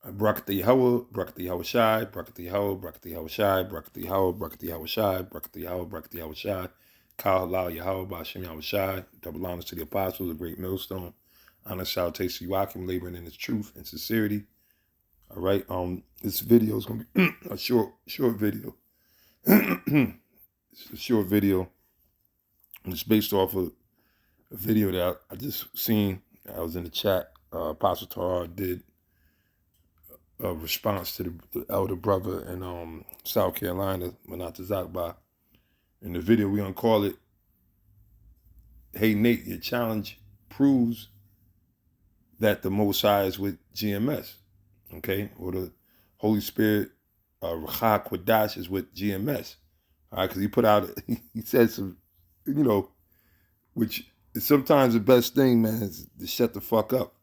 Brakati Yahweh, Brakati Yahweh Shai, Brakati Yahweh, Brakati Yahweh Shai, Brakati Yahweh, Brakati Yahweh Shai, Brakati Yahweh, Brakati Yahweh Shai, Kal Halal Yahweh, Ba'ashem Yahweh Shai, double honors to the apostles, a great millstone. Honor salutation to Joachim, laboring in his truth and sincerity. All right. This video is gonna be a short video. It's a short video. And it's based off of a video that I just seen. I was in the chat. Apostle Tahar did a response to the elder brother in South Carolina, Manata Zakba. In the video, we're gonna call it, "Hey Nate, your challenge proves that the Most High is with GMS." Okay, or the Holy Spirit, Ruach Quadash is with GMS. All right, because he put out, he said some, which is sometimes the best thing, man, is to shut the fuck up,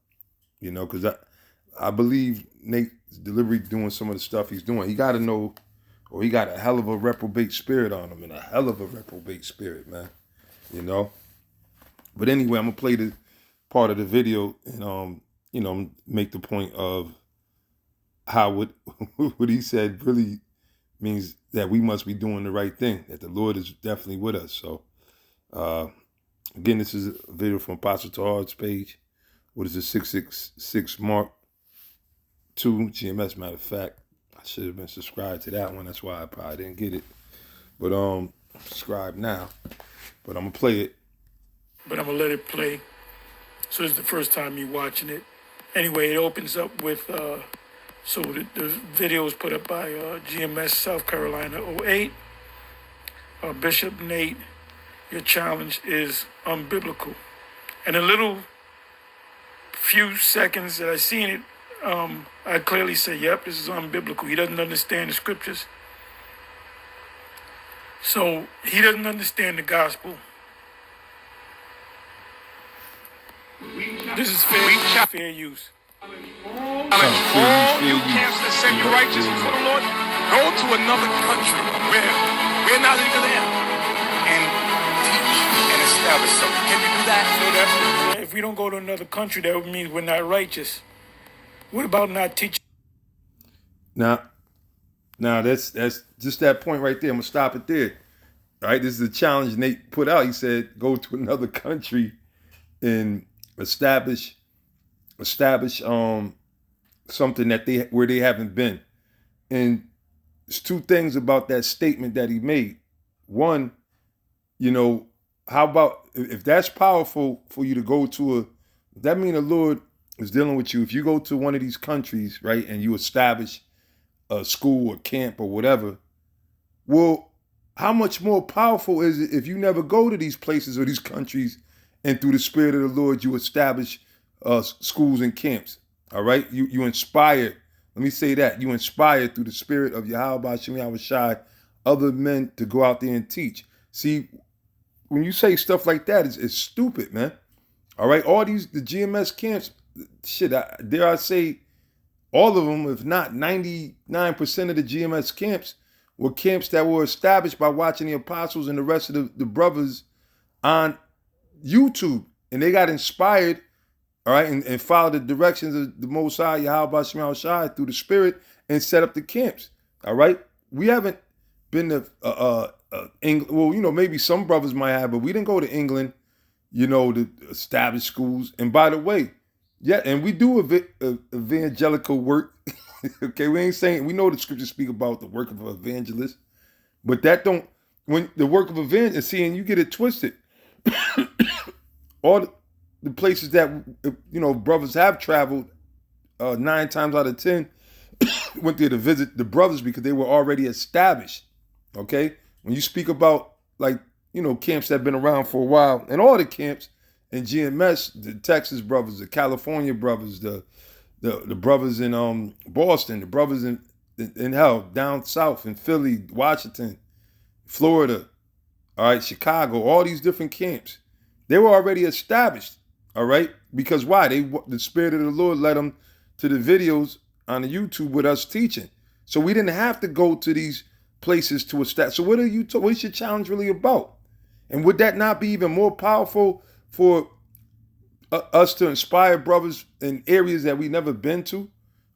because I believe Nate's delivery doing some of the stuff he's doing. He got to know, or he got a hell of a reprobate spirit on him, and a hell of a reprobate spirit, man, But anyway, I'm going to play the part of the video and, make the point of how what he said really means that we must be doing the right thing, that the Lord is definitely with us. So, again, this is a video from Apostle Tahar's page. What is it, 666 Mark 2 GMS? Matter of fact, I should have been subscribed to that one. That's why I probably didn't get it. But subscribe now. But I'm gonna play it. But I'm gonna let it play. So this is the first time you watching it. Anyway, it opens up with so the video was put up by GMS South Carolina 08. Bishop Nate, your challenge is unbiblical. And a little few seconds that I seen it, I clearly say, yep, this is unbiblical. He doesn't understand the scriptures. So he doesn't understand the gospel. This is fair use. All you camps that say you're righteous before the Lord, go to another country where we're not even there and teach and establish something. Can we do that? So if we don't go to another country, that would mean we're not righteous. What about not teaching? Now that's just that point right there. I'm gonna stop it there. All right, this is a challenge Nate put out. He said, go to another country and establish something that where they haven't been. And there's two things about that statement that he made. One, how about if that's powerful for you to go to that mean the Lord is dealing with you. If you go to one of these countries, right, and you establish a school or camp or whatever, well, how much more powerful is it if you never go to these places or these countries and through the Spirit of the Lord you establish schools and camps? All right, you inspired. Let me say that you inspired through the Spirit of Yahweh Ba'ashem Yahweh Shai other men to go out there and teach. See, when you say stuff like that, it's stupid, man. All right, all the GMS camps, shit. Dare I say, all of them, if not 99% of the GMS camps, were camps that were established by watching the apostles and the rest of the brothers on YouTube, and they got inspired, all right, and followed the directions of the Most High, Yahweh Ba'ashem Yahweh Shai, through the Spirit, and set up the camps. All right, we haven't been to England. Well, maybe some brothers might have, but we didn't go to England, to establish schools. And by the way, yeah, and we do evangelical work. Okay, we ain't saying, we know the scriptures speak about the work of an evangelist, but when the work of evangelist, see, and you get it twisted. All the places that brothers have traveled, 9 times out of 10 went there to visit the brothers because they were already established. Okay, when you speak about camps that have been around for a while, and all the camps in GMS, the Texas brothers, the California brothers, the brothers in Boston, the brothers in hell down south in Philly, Washington, Florida, all right, Chicago, all these different camps. They were already established, all right? Because why? The Spirit of the Lord led them to the videos on the YouTube with us teaching. So we didn't have to go to these places to establish. So what's your challenge really about? And would that not be even more powerful for us to inspire brothers in areas that we've never been to?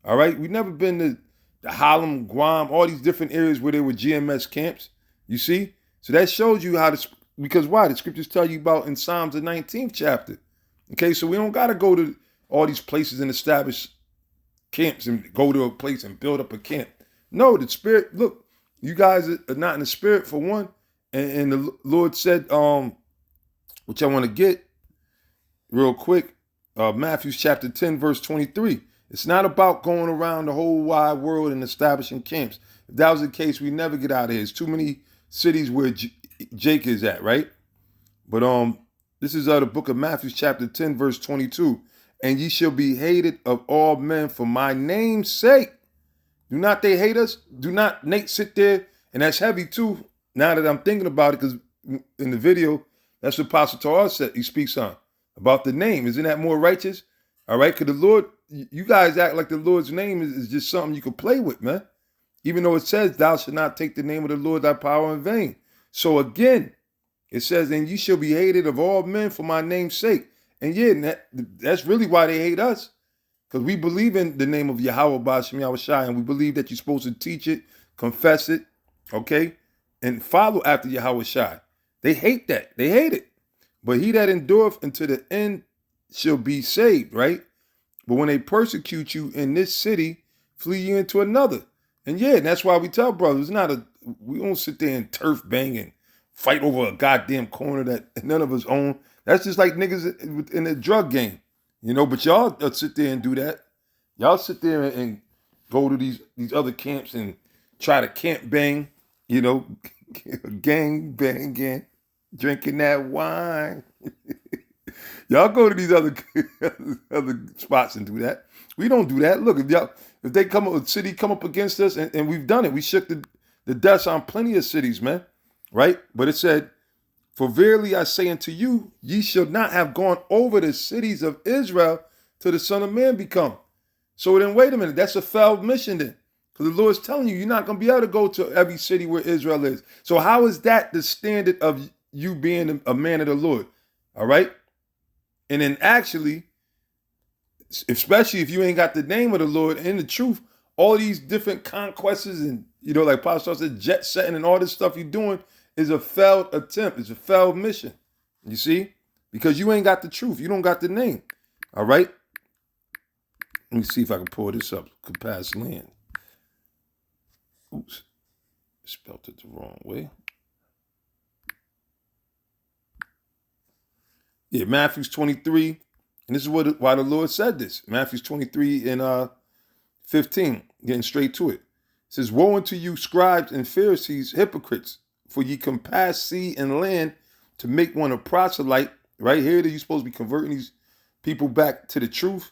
All right, we never been to the Harlem, Guam, all these different areas where there were GMS camps. You see, so that shows you how to. Because why? The scriptures tell you about in Psalms the 19th chapter. Okay, so we don't got to go to all these places and establish camps and go to a place and build up a camp. No, the spirit. Look, you guys are not in the spirit for one, and the Lord said, which I want to get real quick, Matthew chapter 10, verse 23. It's not about going around the whole wide world and establishing camps. If that was the case, we never get out of here. There's too many cities where Jake is at, right? But this is the book of Matthew chapter 10, verse 22. And ye shall be hated of all men for my name's sake. Do not they hate us? Do not Nate sit there, and that's heavy too, now that I'm thinking about it, because in the video, that's what Apostle Torah said, he speaks on, about the name. Isn't that more righteous? All right, because the Lord, you guys act like the Lord's name is just something you can play with, man. Even though it says, thou shalt not take the name of the Lord thy power in vain. So again, it says, and ye shall be hated of all men for my name's sake. And yeah, that's really why they hate us. Because we believe in the name of Yahweh B'Shem Yahweh Shai, and we believe that you're supposed to teach it, confess it, okay, and follow after Yahweh Shai. They hate that. They hate it. But he that endureth unto the end shall be saved, right? But when they persecute you in this city, flee you into another. And yeah, and that's why we tell brothers, we don't sit there and turf bang and fight over a goddamn corner that none of us own. That's just like niggas in the drug game, but y'all sit there and do that. Y'all sit there and go to these other camps and try to camp bang, gang banging, drinking that wine. Y'all go to these other spots and do that. We don't do that. Look, if they city come up against us, and we've done it. We shook the dust on plenty of cities, man. Right? But it said, for verily I say unto you, ye shall not have gone over the cities of Israel till the Son of Man be come. So then wait a minute, that's a failed mission then. Because the Lord's telling you, you're not going to be able to go to every city where Israel is. So how is that the standard of you being a man of the Lord? All right? And then actually, especially if you ain't got the name of the Lord and the truth, all these different conquests and, like Pastor said, jet setting and all this stuff you're doing is a failed attempt. It's a failed mission. You see? Because you ain't got the truth. You don't got the name. All right? Let me see if I can pull this up. Compass land. Oops. Spelled it the wrong way. Yeah, Matthew 23. And this is why the Lord said this. Matthew 23 and 15. Getting straight to it. It says, woe unto you, scribes and Pharisees, hypocrites, for ye compass sea and land to make one a proselyte. Right here, that you're supposed to be converting these people back to the truth,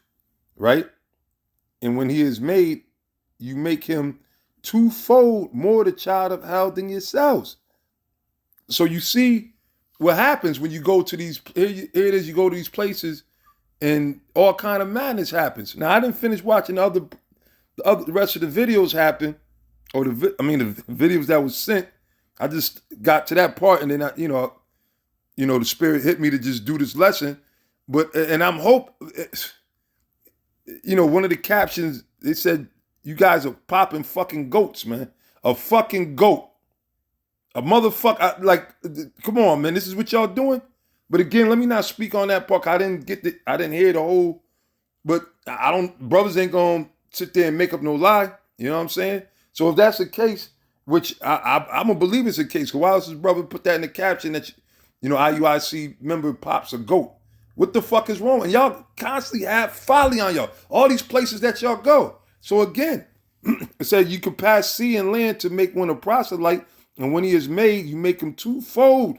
right? And when he is made, you make him twofold more the child of hell than yourselves. So you see what happens when you go to these, here it is, you go to these places and all kind of madness happens. Now, I didn't finish watching the rest of the videos happen, or the videos that was sent. I just got to that part, and then the Spirit hit me to just do this lesson. And I'm one of the captions, they said, you guys are popping fucking goats, man. A fucking goat. A motherfucker. Come on, man. This is what y'all doing? But again, let me not speak on that part. I didn't hear the whole, but brothers ain't gonna sit there and make up no lie. You know what I'm saying? So if that's the case, which I'm gonna believe it's the case, because why else his brother put that in the caption that, IUIC member pops a goat? What the fuck is wrong? And y'all constantly have folly on y'all. All these places that y'all go. So again, it said you can pass sea and land to make one a proselyte, and when he is made, you make him twofold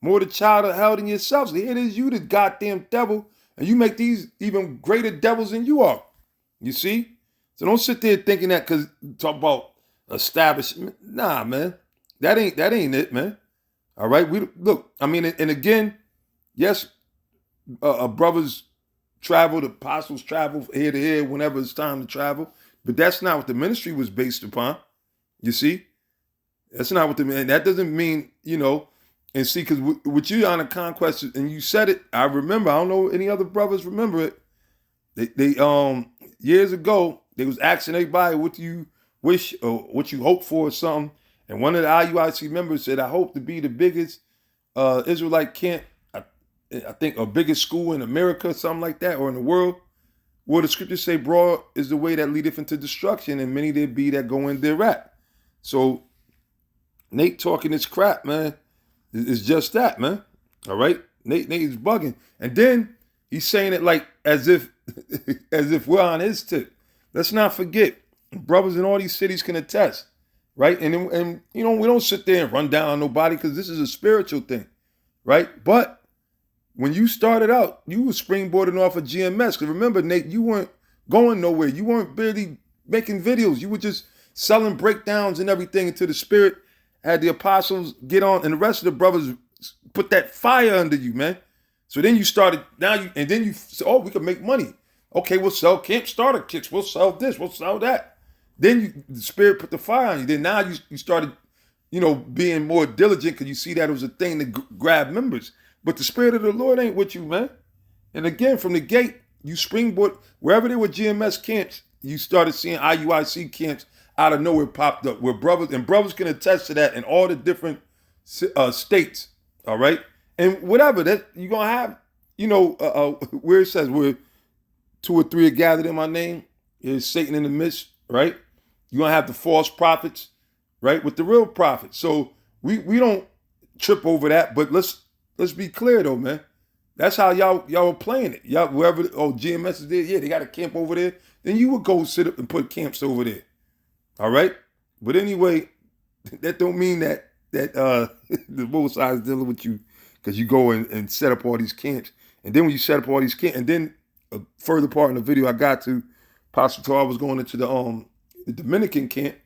more the child of hell than yourselves. Here it is, you the goddamn devil, and you make these even greater devils than you are. You see? So don't sit there thinking that because talk about establishment. Nah, man. That ain't it, man. All right? And again, yes, brothers travel, the apostles travel here to here whenever it's time to travel, but that's not what the ministry was based upon. You see? That's not what and that doesn't mean, and see, because with you on a conquest, and you said it, I remember, I don't know any other brothers remember it. They years ago, they was asking everybody what do you wish or what you hope for or something. And one of the IUIC members said, I hope to be the biggest Israelite camp, I think a biggest school in America, something like that, or in the world. Well, the scriptures say broad is the way that leadeth into destruction, and many there be that go in thereat. So Nate talking this crap, man, is just that, man. All right? Nate is bugging. And then he's saying it like as if we're on his tip. Let's not forget, brothers in all these cities can attest, right? And you know, we don't sit there and run down on nobody because this is a spiritual thing, right? But when you started out, you were springboarding off of GMS. Because remember, Nate, you weren't going nowhere. You weren't barely making videos. You were just selling breakdowns and everything until the Spirit had the apostles get on and the rest of the brothers put that fire under you, man. So then you started, and then you said, oh, we can make money. Okay, we'll sell camp starter kits. We'll sell this. We'll sell that. Then the Spirit put the fire on you. Then now you started, being more diligent because you see that it was a thing to grab members. But the Spirit of the Lord ain't with you, man. And again, from the gate, you springboard, wherever there were GMS camps, you started seeing IUIC camps out of nowhere popped up where brothers can attest to that in all the different states, all right? And whatever, that you're going to have, where it says where 2 or 3 are gathered in my name, is Satan in the midst, right? You're going to have the false prophets, right, with the real prophets. So we don't trip over that, but let's be clear though, man. That's how y'all were playing it. Y'all, wherever, GMS is there, yeah, they got a camp over there. Then you would go sit up and put camps over there. All right? But anyway, that don't mean that the both sides dealing with you because you go and set up all these camps. And then when you set up all these camps, and then a further part in the video I got to, Pastor Tar was going into the Dominican camp,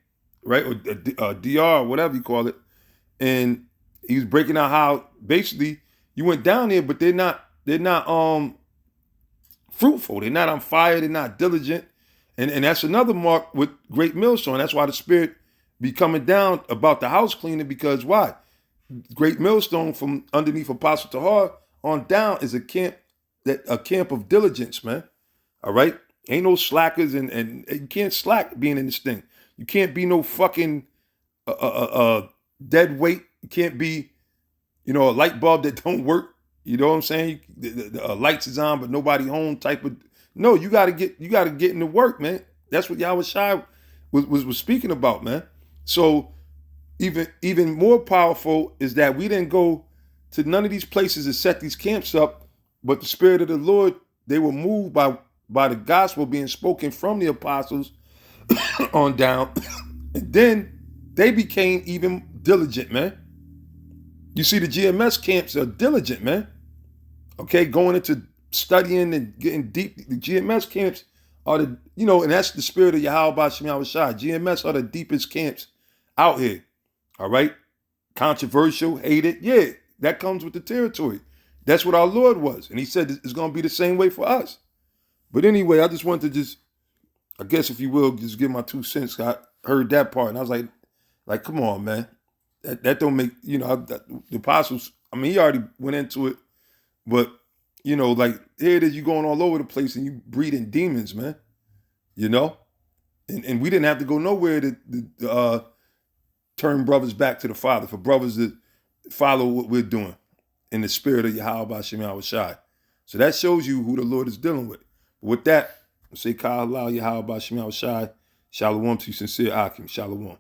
right? Or DR, whatever you call it. And he was breaking out how basically you went down there, but they're not fruitful. They're not on fire. They're not diligent. And that's another mark with Great Millstone. That's why the Spirit be coming down about the house cleaning, because why? Great Millstone from underneath Apostle Tahar on down is a camp of diligence, man. All right? Ain't no slackers, and you can't slack being in this thing. You can't be no fucking dead weight. You can't be, a light bulb that don't work. You know what I'm saying? The lights is on, but nobody home type of. No, you gotta get into work, man. That's what Yahweh Shai was speaking about, man. So even more powerful is that we didn't go to none of these places and set these camps up, but the Spirit of the Lord, they were moved by the gospel being spoken from the apostles on down. And then they became even diligent, man. You see, the GMS camps are diligent, man. Okay, going into studying and getting deep. The GMS camps are and that's the spirit of Yahweh Shem Yahweh Shai. GMS are the deepest camps out here. All right? Controversial, hated. Yeah, that comes with the territory. That's what our Lord was. And he said it's going to be the same way for us. But anyway, I just wanted to I guess if you will, just give my 2 cents. I heard that part and I was like, come on, man. That don't make, the apostles, he already went into it, but, like, here it is, you going all over the place and you breeding demons, man, and we didn't have to go nowhere to turn brothers back to the Father, for brothers to follow what we're doing in the spirit of Yahweh Shem Yahweh Shai. So that shows you who the Lord is dealing with. With that, say, Ka'alah Yahweh Shem Yahweh Shai, Shalom to sincere Akim, Shalom.